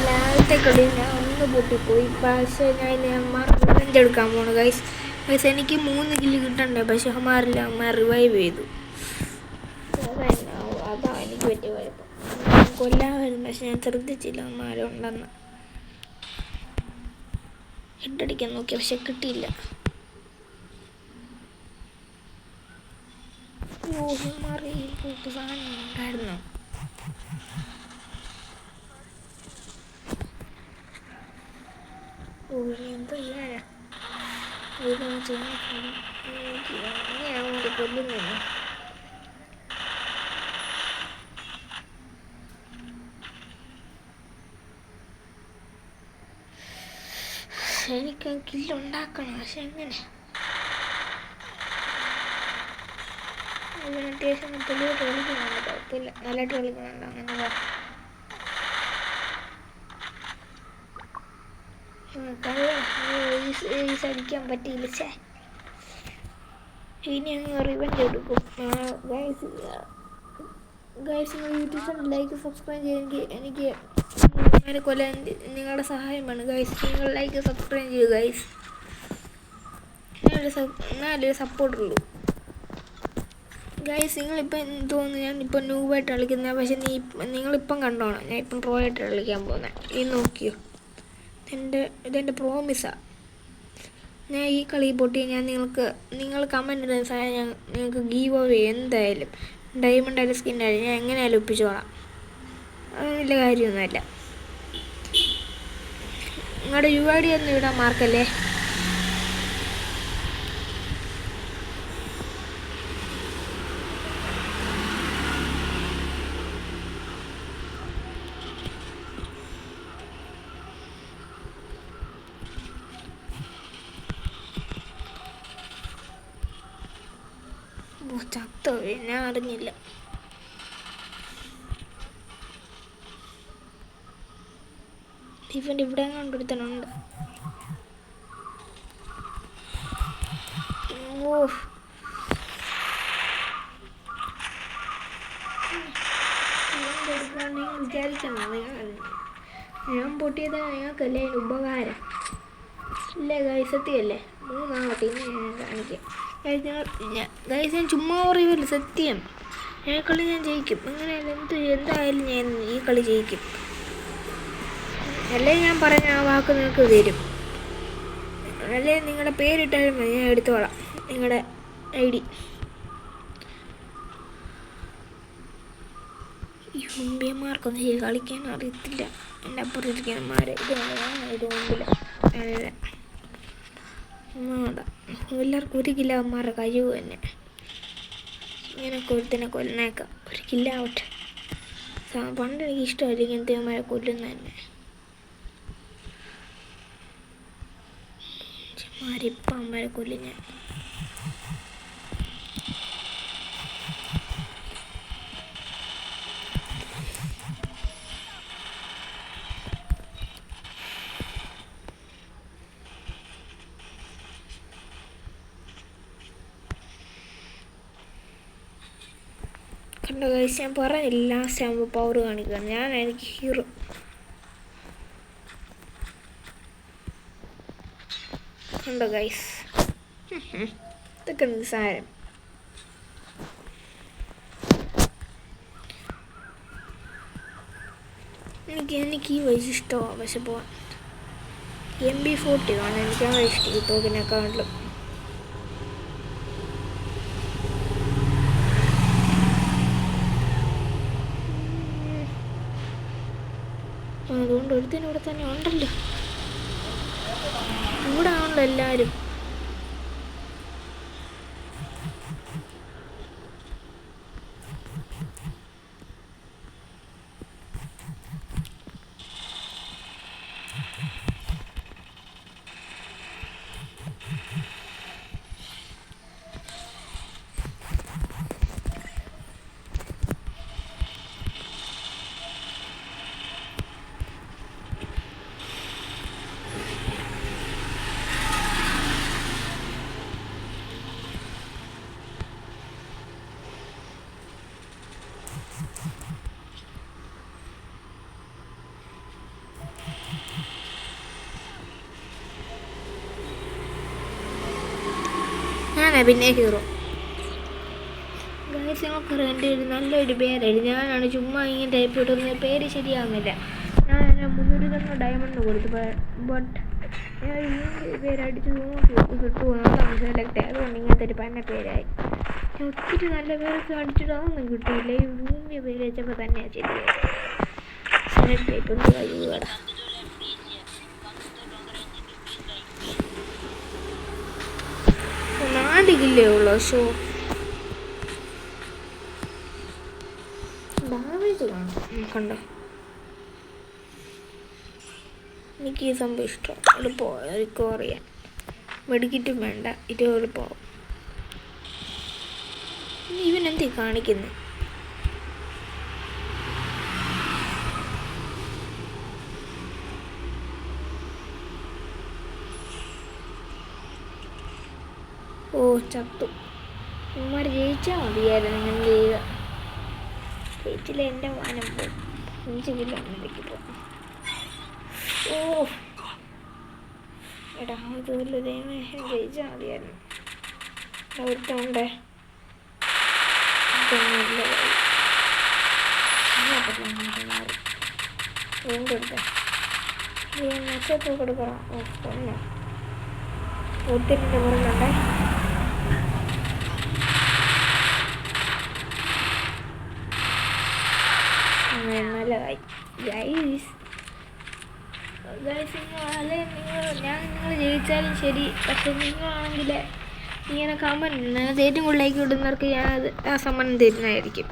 ലാലത്തെ കളി ഞാൻ ഒന്ന് പൊട്ടിപ്പോയി. പക്ഷേ ഞാൻ റിവെഞ്ച് എടുക്കാൻ പോണു ഗൈസ്. എനിക്ക് 3 കില്ല് കിട്ടണ്ടേ, പക്ഷെ അമ്മ റിവൈവ് ചെയ്തു. അതാ എനിക്ക് പറ്റിയ കുഴപ്പം. കൊല്ലാമായിരുന്നു, പക്ഷെ ഞാൻ ശ്രദ്ധിച്ചില്ല അമ്മമാരുണ്ടെന്ന്. ഹെഡടിക്കാൻ നോക്കി, പക്ഷെ കിട്ടിയില്ല. മാറി സാധനം ഉണ്ടായിരുന്നു. എന്താ ചെയ്യാനാ കൊല്ലുന്നില്ല. എനിക്ക് കില്ലുണ്ടാക്കണം, പക്ഷെ എങ്ങനെ? അത്യാവശ്യം പുള്ളിയോട്ട് കളിക്കുന്നുണ്ട്, കുഴപ്പമില്ല, നല്ലതായിട്ട് കളിക്കുന്നുണ്ട്. അങ്ങനെ അടിക്കാൻ പറ്റിയില്ല. ഇനി അങ്ങ് റിവെഞ്ച് എടുക്കും. ഗൈസ് നിങ്ങൾ യൂട്യൂബ് ചാനൽ ലൈക്ക് സബ്സ്ക്രൈബ് ചെയ്തെങ്കിൽ എനിക്ക് അങ്ങനെ കൊല്ലാൻ നിങ്ങളുടെ സഹായം വേണം ഗൈസ്. നിങ്ങൾ ലൈക്ക് സബ്സ്ക്രൈബ് ചെയ്യൂ ഗൈസ്. നല്ലൊരു സപ്പോർട്ടുള്ളൂ ഗൈസ്. നിങ്ങളിപ്പം തോന്നുന്നു ഞാനിപ്പോൾ ന്യൂബായിട്ട് കളിക്കുന്നത്, പക്ഷെ നിങ്ങളിപ്പം കണ്ടോണം ഞാൻ ഇപ്പം പ്രോ ആയിട്ട് കളിക്കാൻ പോകുന്നത്. ഈ നോക്കിയോ, ഇതെൻ്റെ പ്രോമിസാണ്. ഞാൻ ഈ കളി പൊട്ടി നിങ്ങൾ കമൻറ്റ് ഇടുന്ന സാധനം ഞാൻ നിങ്ങൾക്ക് ഗീവ് അവേ എന്തായാലും ഡയമണ്ട് ആയാലും സ്കിൻ ആയാലും ഞാൻ എങ്ങനെയായാലും ഒപ്പിച്ചോളാം. അത് വലിയ കാര്യമൊന്നുമല്ല. നിങ്ങളുടെ UID ഒന്നും ഇടാൻ മാർക്കല്ലേ. ചത്തോ, ഞാൻ അറിഞ്ഞില്ല. ഇവൻ്റെ ഇവിടെ കൊണ്ടൊരുത്തനുണ്ട്. വിചാരിക്കണം ഞാൻ പൊട്ടിയത് ഞങ്ങൾക്കല്ലേ അതിന് ഉപകാരം ഇല്ലേ ഗൈസ്? സത്യമല്ലേ? 3 പിന്നെ ഞാൻ കാണിക്കാം ഗൈസ്. ഞാൻ ചുമ്മാ പറയുമല്ലോ, സത്യം. കളി ഞാൻ ജയിക്കും. എങ്ങനെയായാലും എന്തായാലും ഞാൻ ഈ കളി ജയിക്കും. അല്ലേ ഞാൻ പറഞ്ഞ ആ വാക്ക് നിങ്ങൾക്ക് തരും. അല്ലേ നിങ്ങളുടെ പേരിട്ടാലും മതി, ഞാൻ എടുത്തോളാം നിങ്ങളുടെ ID. ഈ ഹുമ്പിയന്മാർക്കൊന്നും ശരി കളിക്കാൻ അറിയത്തില്ല. എൻ്റെ അപ്പുറത്തിരിക്കുന്നമാരെ ഇത് മുമ്പിൽ അല്ല. എല്ലാവർക്കും 1 കിലോ അമ്മമാരുടെ കഴിവ് തന്നെ. ഇങ്ങനെയൊക്കെ ഒരുത്തിനെ കൊല്ലുന്നേക്കാം, 1 കിലോ ആവട്ടെ. പണ്ട് എനിക്ക് ഇഷ്ടമായിരുന്നു ഇങ്ങനത്തെ അമ്മമാരെ കൊല്ലുന്നത് തന്നെ. ഇപ്പം അമ്മമാരെ കൊല്ലും ഞാൻ. കണ്ടോ ഗൈസ്, ഞാൻ പറഞ്ഞില്ല ലാസ്റ്റ് ആകുമ്പോൾ പവർ കാണിക്കുക. എനിക്ക് ഹീറോ. കണ്ടോ ഗൈസ്, ഇതൊക്കെ നിസ്സാരം. എനിക്ക് ഈ വയസ്സ് ഇഷ്ടമാണ്, പക്ഷെ പോവാൻ MB40 ആണ് എനിക്കങ്ങനെ ഇഷ്ടം ഈ തോക്കിനെക്കാട്ടിലും. അതുകൊണ്ട് ഒരുത്തിനൂടെ തന്നെ ഉണ്ടല്ലോ, ഇവിടെ ആണല്ലോ എല്ലാവരും. ഞാനാ പിന്നെ ഹീറോ. ഗൈസ് നിങ്ങൾക്കറിയാം എൻ്റെ ഒരു നല്ലൊരു പേരായിരുന്നു. ഞാനാണ് ചുമ്മാ ഇങ്ങനെ ടൈപ്പ് ഇടുന്ന പേര് ശരിയാകുന്നില്ല. ഞാൻ 300 ഡയമണ്ട് കൊടുത്തു. ബട്ട് ഞാൻ ഒരു പേരടിച്ച് നോക്കി കിട്ടുമോ സെലക്ട് ആയി. അതുകൊണ്ട് ഇങ്ങനത്തെ ഒരു പന്ന പേരായി. ഒത്തിരി നല്ല പേരൊക്കെ അടിച്ചിട്ട് അതൊന്നും കിട്ടിയില്ല. ഈ ഭൂമിയെ പേര് വെച്ചപ്പോൾ തന്നെയാണ് ശരിയായി. സെലക്ട് ആയി കൊണ്ട് കഴിയുകടാ. നാടിക്കില്ലേ ഉള്ളൂ ഷോ ഡാമേജ് കാണാം കണ്ടോ. എനിക്ക് ഈ സംഭവം ഇഷ്ടം. എളുപ്പമാണ് റിക്കവർ ചെയ്യാൻ. മെഡിക്കിറ്റും വേണ്ട. ഇത് എളുപ്പമാവും. ഇവനെന്തീ കാണിക്കുന്നത്? ഓ ചത്തു. ഇവന്മാർ ജയിച്ചാൽ മതിയായിരുന്നു. ഇങ്ങനെ ചെയ്യുക. ജയിച്ചില്ല എൻ്റെ വാനം പോകും. 5 കിലോ അങ്ങനെയൊക്കെ പോകും. ഓ എടാ ഇതുപോലെ ജയിച്ചാൽ മതിയായിരുന്നു. ഒരുത്തമുണ്ടേ കൊടുത്തേ മെച്ചപ്പോ കൊടുക്കണം. ഓ ഒന്നോ ഒത്തിരിൻ്റെ പുറത്തുണ്ടേ. നല്ലതായി ഗൈസ്. നിങ്ങൾ ജയിച്ചാലും ശരി. പക്ഷെ നിങ്ങളാണെങ്കിൽ ഇങ്ങനെ കമൻറ്റ് ഇതിനകത്ത് ഏറ്റവും കൂടുതൽ ലൈക്ക് കിട്ടുന്നവർക്ക് ഞാൻ അത് ആ സമ്മാനം തരുന്നതായിരിക്കും.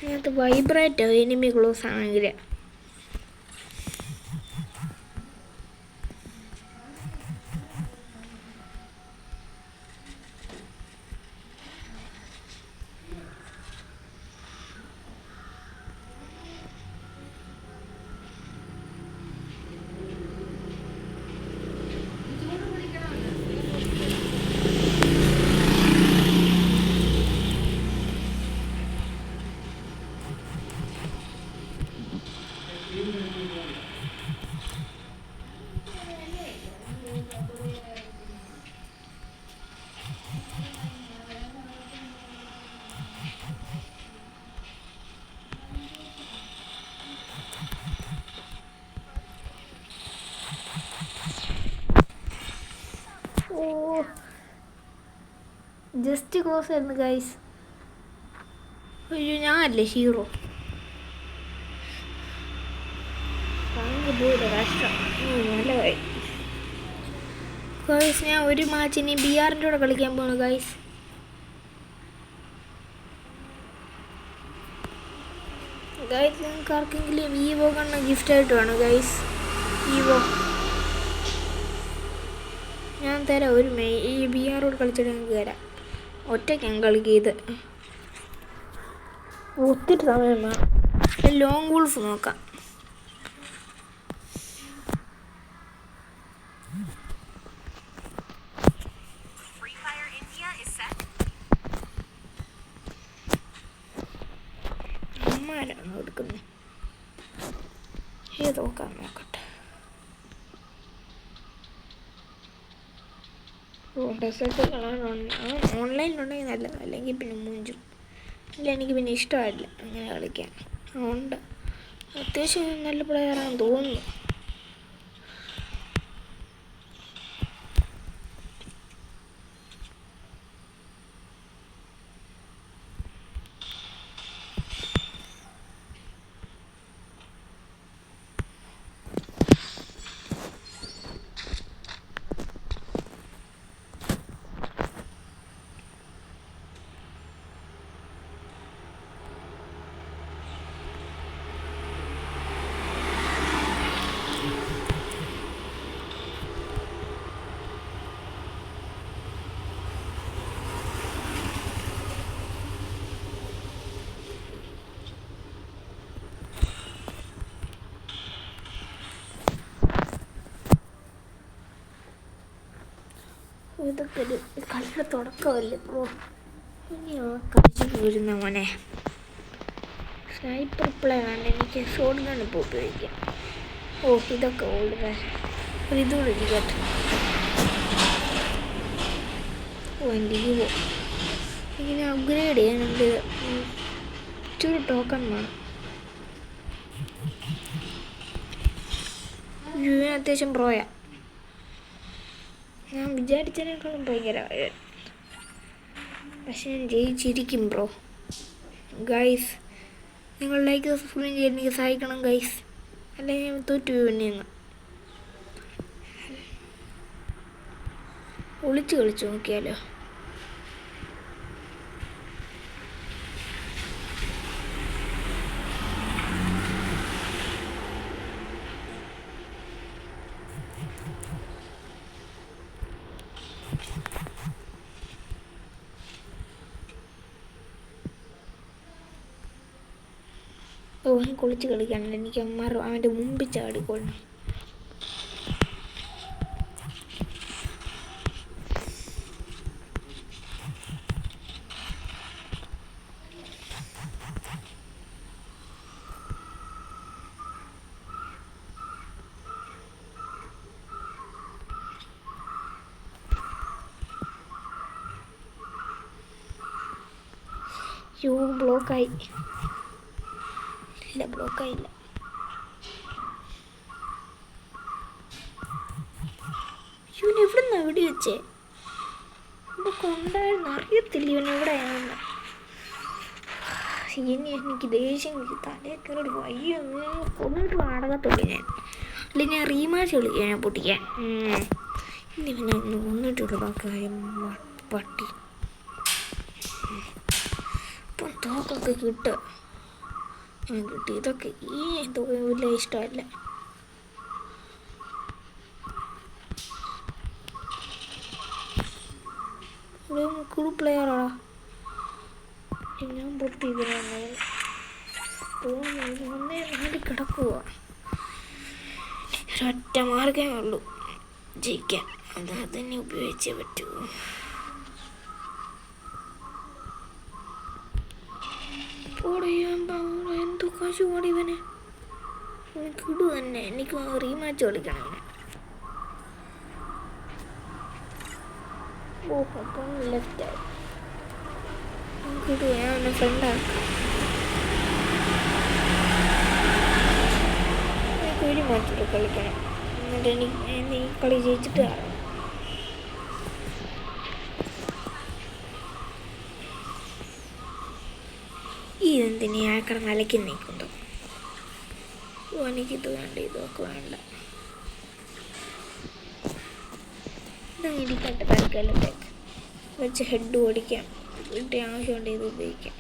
ഇതിനകത്ത് വൈബ്രേറ്റോ എനിമി ക്ലോസ് ആണെങ്കിൽ ജസ്റ്റ് ക്ലോസ് ആയിരുന്നു ഗൈസ്. അയ്യോ ഞാനല്ലേ ഹീറോ. കഷ്ടം. നല്ലതായി ഗൈസ്. ഞാൻ ഒരു മാച്ചിന് BRൻ്റെ കൂടെ കളിക്കാൻ പോണു ഗൈസ്. ഗൈസ് നിങ്ങൾക്ക് ആർക്കെങ്കിലും ഈവോ കണ്ണ ഗിഫ്റ്റായിട്ട് വേണം ഗൈസ്. ഈവോ ഞാൻ തരാം. ഒരു ഈ BRോട് കളിച്ചിട്ട് ഞങ്ങൾക്ക് തരാം. ഒറ്റയ്ക്കാണ് കളിക്കിയത്. ഒത്തിരി സമയം വേണം. ലോങ് വൂൾഫ് നോക്കാം. അമ്മാരാണ് കൊടുക്കുന്നത്. ഏതോക്കാൻ നോക്കട്ടെ. ഡെസേർട്ട് കളർ ഓൺലൈനിലുണ്ടെങ്കിൽ നല്ലത്. അല്ലെങ്കിൽ പിന്നെ മൂഞ്ചും. ഇല്ല എനിക്ക് പിന്നെ ഇഷ്ടമായില്ല അങ്ങനെ കളിക്കാൻ. അതുകൊണ്ട് അത്യാവശ്യം നല്ല പ്ലെയറാണെന്ന് തോന്നുന്നു. ഇതൊക്കെ ഒരു കളിയുടെ തുടക്കമല്ലേ ബ്രോ. ഇനി കളിച്ചു പോരുന്ന മോനെ. സ്നൈപ്പർ പ്ലേ വേണ്ട, എനിക്ക് ഷോട്ട് ഗൺ ഇപ്പോൾ ഉപയോഗിക്കാം. ഇതൊക്കെ ഓൾഡ് ഫാഷൻ. ഇതുകൂടെ ഇരിക്കട്ടെ. എൻ്റെ യുവോ ഇങ്ങനെ അപ്ഗ്രേഡ് ചെയ്യാനുണ്ട്. ഇച്ചിരി ടോക്കൺ വേണം. യുവിന് അത്യാവശ്യം പ്രോയാ. ഞാൻ വിചാരിച്ചതിനേക്കാളും ഭയങ്കര, പക്ഷെ ഞാൻ ജയിച്ചിരിക്കും ബ്രോ. ഗൈസ്, നിങ്ങൾ ലൈക്ക് സബ്സ്ക്രൈബ് ചെയ്യാൻ എനിക്ക് സഹായിക്കണം ഗൈസ്, അല്ലെങ്കിൽ ഞാൻ തോറ്റു പിന്നെ ഒളിച്ച് കളിച്ചു നോക്കിയാലോ. അവൻ കുളിച്ച് കളിക്കാനല്ല, എനിക്ക് അവൻ്റെ മുമ്പിൽ ചാടിക്കൊള്ളണം. ബ്ലോക്കായി. ഇല്ല, ബ്ലോക്കായില്ല. ഇവൻ എവിടുന്നാ വെടി വെച്ചേ? ഇതൊക്കെ ഉണ്ടായിരുന്നു, അറിയത്തില്ല ഇവൻ എവിടെയാണെന്ന്. ഇനി എനിക്ക് ദേഷ്യം തലേ കയറി വയ്യ കൊന്നിട്ട് അടകത്തുള്ളൂ ഞാൻ. അല്ലെങ്കിൽ ഞാൻ റീമാച്ച് കളിക്കാൻ ഞാൻ പൊട്ടിക്കാൻ. ഇനി പിന്നെ ഒന്ന് കൊന്നിട്ടുള്ള കാര്യം പട്ടി. ഇപ്പം തോക്കൊക്കെ കിട്ടുക കിട്ടി. ഇതൊക്കെ ഈ വലിയ ഇഷ്ടമല്ല. കുളു പ്ലെയറാടാ. ഞാൻ പൊട്ടി ഇതിനാണ് ഒന്നേ നാല് കിടക്കുക. ഒരൊറ്റ മാർഗമേ ഉള്ളൂ ജയിക്കാൻ, അത് തന്നെ ഉപയോഗിച്ചേ പറ്റൂ. എന്തോ കാശ് പാടി ഇവനെ. കിടു തന്നെ, എനിക്ക് റീമാച്ച് കളിക്കണം അവനെ. അപ്പം ലെഫ്റ്റായി കിടു. ഞാൻ അവനെ ഫ്രണ്ടാക്കാം. എനിക്ക് ഒരു മാച്ചോടെ കളിക്കണം, എന്നിട്ട് എനിക്ക് ഈ കളി ജയിച്ചിട്ട് കാണാം. ഇതെന്തിനീ ആക്കട നിലയ്ക്ക് നിൽക്കുന്നു. എനിക്കിത് വേണ്ട, ഇതൊക്കെ വേണ്ട. ഇതങ്ങിരിക്കട്ടെ തൽക്കാലത്തേക്ക് വെച്ച് ഹെഡ് ഓടിക്കാം. വീട്ടിൽ ആവശ്യമുണ്ട് ഇത് ഉപയോഗിക്കാം.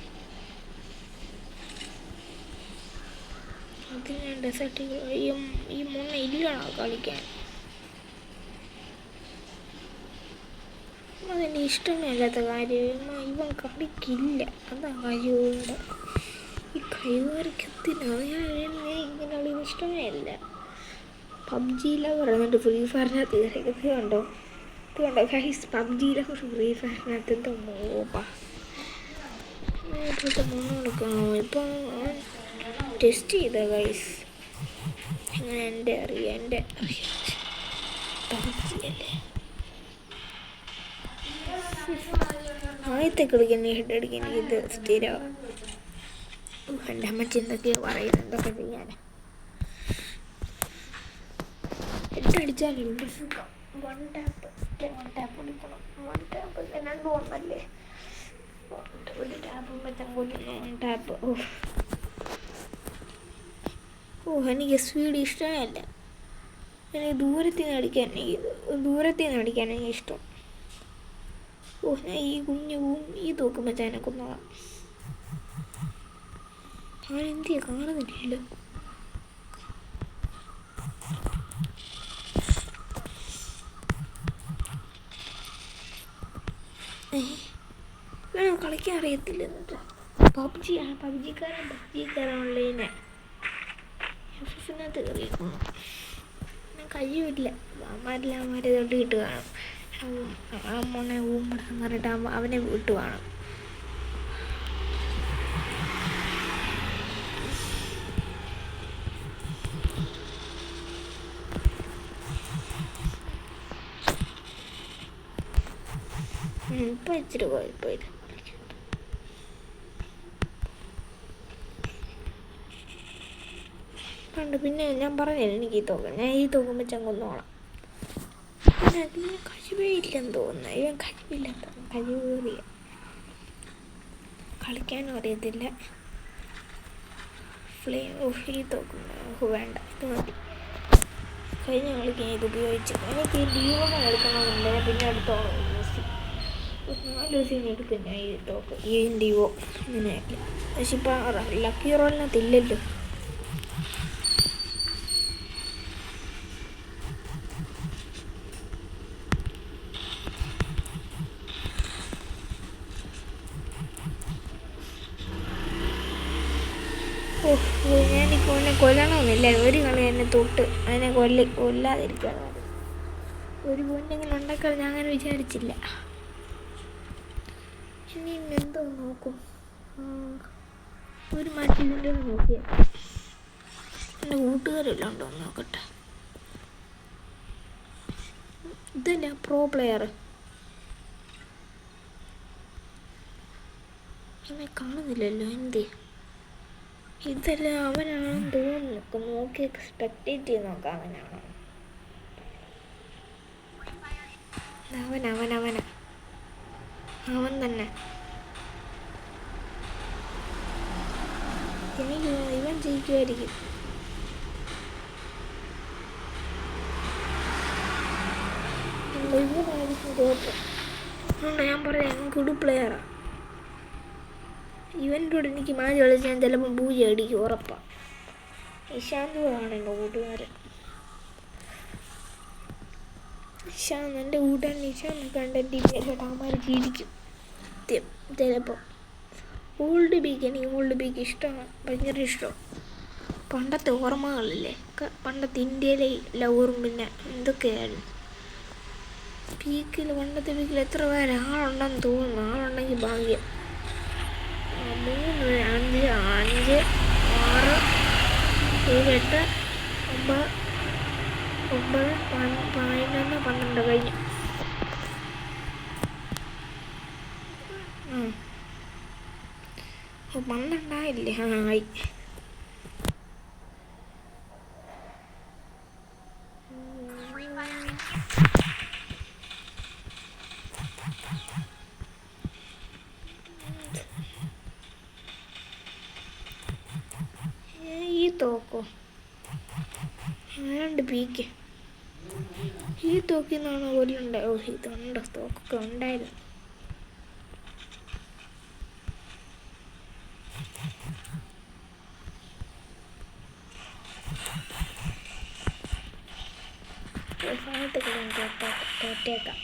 അത് ഞാൻ ഡെസേർട്ട് ഈ മുന്ന ഇല്ലണോ കളിക്കാൻ. അതെൻ്റെ ഇഷ്ടമേ അല്ലാത്ത കാര്യം. ഇവൻ കളിക്കില്ല, അതാ കഴിവുണ്ട്. ഈ കഴിവുകാർക്കെത്തിനാണ് ഇങ്ങനെയുള്ള ഇത് ഇഷ്ടമേ അല്ല. പബ്ജിയിലാണ് പറയുന്നുണ്ട് ഫ്രീ ഫയറിനകത്ത് കയറിയതുണ്ടോ. ഇതുകൊണ്ടോ ഗൈസ്, പബ്ജിയിലെ കുറച്ച് ഫ്രീ ഫയറിനകത്ത് എന്തോ മോപ്പാ ഇപ്പോഴത്തെ മുന്നോടുക്കണോ. ഇപ്പം ടെസ്റ്റ് ചെയ്ത ഗൈസ്, അങ്ങനെ എൻ്റെ അറിയാം പബ്ജി അല്ലേ. ആദ്യത്തെ കളിക്കാൻ ഹെഡ് അടിക്കാൻ ഇത് സ്ഥിരമാണ്. എൻ്റെ അമ്മച്ചി എന്തൊക്കെയോ പറയുന്നത്, എന്തൊക്കെ ചെയ്യാനാ. ഹെഡ് അടിച്ചാലുണ്ട് സുഖം. വൺ ടാപ്പ് എടുക്കണം. വൺ ടാപ്പ് രണ്ട് ഒന്നല്ലേ. ഒരു ടാപ്പും വെച്ചാൽ കൊല്ലുന്നു. One tap. എനിക്ക് സ്പീഡ് ഇഷ്ടമേ അല്ല. എനിക്ക് ദൂരത്തിൽ നിന്ന് അടിക്കാനാണ് ഇഷ്ടം. ഞാൻ ഈ ഈ തൂക്കും വെച്ചാൽ എന്നെ കൊന്നതാ. അവനെന്തിയാ കാണുന്നില്ലല്ലോ. കളിക്കാൻ അറിയത്തില്ല. എന്നിട്ട് പബ്ജിക്കാരൻ ഓൺലൈനെ എഫിനകത്ത് കയറിയിരിക്കുന്നു. കഴിവില്ല. അമ്മമാരെല്ലാം തൊട്ട് കിട്ട് കാണും. മോനെ ഊമ്പടാന്ന് പറഞ്ഞിട്ട് അവനെ വിട്ടുവാണ്. ഇപ്പം ഇച്ചിരി കുഴപ്പമില്ല. പണ്ട് പിന്നെ ഞാൻ പറഞ്ഞില്ല എനിക്ക് ഈ തോക്കും, ഞാൻ ഈ തോക്കും വെച്ച് കൊന്നോളാം. പിന്നെ അതിന് കഴിവേ ഇല്ലെന്ന് തോന്നുന്നു. ഇവൻ കഴിവില്ലാത്ത കഴിവേറിയ, കളിക്കാനും അറിയത്തില്ല. ഈ തോക്കും വേണ്ട, ഇത് മതി. കഴിഞ്ഞ കളിക്ക് ഞാൻ ഇത് ഉപയോഗിച്ചു. എനിക്ക് ഈ ഡീവോണം എടുക്കണമെന്നുണ്ട്. പിന്നെ അടുത്തോളം ലൂസിനെ എടുക്കും ഞാൻ ഈ തോക്ക്, ഈ ഡീവോ അങ്ങനെയല്ല. പക്ഷെ ഇപ്പം ലക്കി റോളിനകത്തില്ലല്ലോ. ഞാനിപ്പോൾ എന്നെ കൊല്ലണമെന്നില്ല. ഒരു കളി എന്നെ തൊട്ട് അതിനെ കൊല്ലാതിരിക്കാൻ ഒരു പോയിന്റെങ്കിലും ഉണ്ടാക്കാൻ ഞാൻ അങ്ങനെ വിചാരിച്ചില്ല. ഇനി എന്തോ നോക്കും, ഒരു മാറ്റി ഇതിൻ്റെ നോക്കിയാൽ എൻ്റെ കൂട്ടുകാരെല്ലാം ഉണ്ടോ നോക്കട്ടെ. ഇതല്ല പ്രോ പ്ലെയർ, എന്നെ കാണുന്നില്ലല്ലോ. എന്തേ ഇതല്ല അവനാണെന്ന് തോന്നുന്നു. നോക്കി സ്പെക്ടേറ്റ് ചെയ്ത് നോക്കാം. അവനാണോ? അവൻ തന്നെ. എനിക്ക് ഇവൻ ജയിക്കുമായിരിക്കും. ഇവനായിരിക്കും തോറ്റം. അതുകൊണ്ട് ഞാൻ പറയാം ഗുഡ് പ്ലെയറാണ്. ഇവൻ്റെ കൂടെ എനിക്ക് മാച്ച് കളിച്ച് ഞാൻ ചിലപ്പം 0 അടിക്കും, ഉറപ്പാണ്. ഇഷാന്തുമാണ് എൻ്റെ കൂട്ടുകാരൻ. ഇഷാന്ത് എൻ്റെ കൂട്ടുകാരൻ ഇഷാന്ത് കണ്ട ടീമിലെ അവന്മാർക്ക് ഇരിക്കും ചിലപ്പോൾ. ഓൾഡ് ബീക്ക്, എനിക്ക് ഓൾഡ് ബീക്ക് ഇഷ്ടമാണ്, ഭയങ്കര ഇഷ്ടമാണ്. പണ്ടത്തെ ഓർമ്മകളില്ലേ, പണ്ടത്തെ ഇന്ത്യയിലെ ലവറും പിന്നെ എന്തൊക്കെയായിരുന്നു പീക്കിൽ. പണ്ടത്തെ പീക്കിൽ എത്ര പേര് ആളുണ്ടെന്ന് തോന്നുന്നു. ആളുണ്ടെങ്കിൽ ഭാഗ്യം. 3, 5, 6, 7, 8, 9, 11, 12 കഴിഞ്ഞു. പന്ത്രണ്ടായില്ലേ? ആയി. ഈ തോക്കോ ആണ്ട് പീക്ക്, ഈ തോക്കിന്നാണോ കൊല്ലുണ്ടായോ? ഇതുണ്ടോ? തോക്കൊക്കെ ഉണ്ടായിരുന്നു. തോറ്റേക്കാം.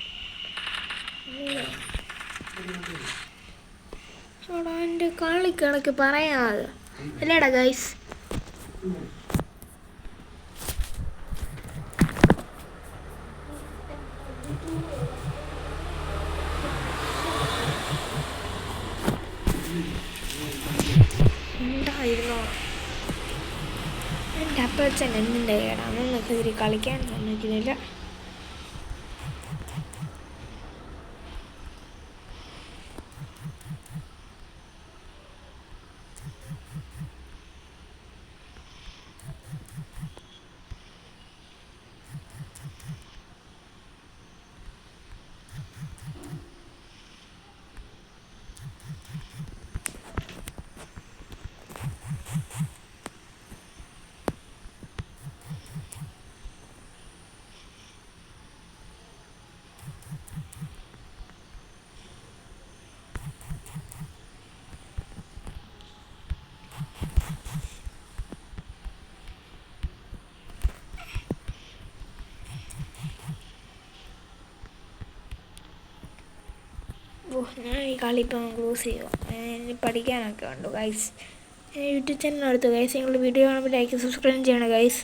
അവിടെ എൻ്റെ കളിക്കണക്ക് പറയാതെ അല്ലേടാ ഗൈസ്. എന്തായിരുന്നോ എൻ്റെ അപ്പച്ചൻ എന്തിൻ്റെ കേടാ? നിങ്ങൾക്ക് ഇതിൽ കളിക്കാൻ സമ്മതിക്കുന്നില്ല. ഞാൻ ഈ കളി ഇപ്പം ക്ലോസ് ചെയ്യുക. ഇനി പഠിക്കാനൊക്കെ ഉണ്ട് ഗൈസ്. യൂട്യൂബ് ചാനൽ എടുത്തു ഗൈസ്. നിങ്ങൾ വീഡിയോ കാണുമ്പോൾ ലൈക്ക് സബ്സ്ക്രൈബ് ചെയ്യണം ഗൈസ്.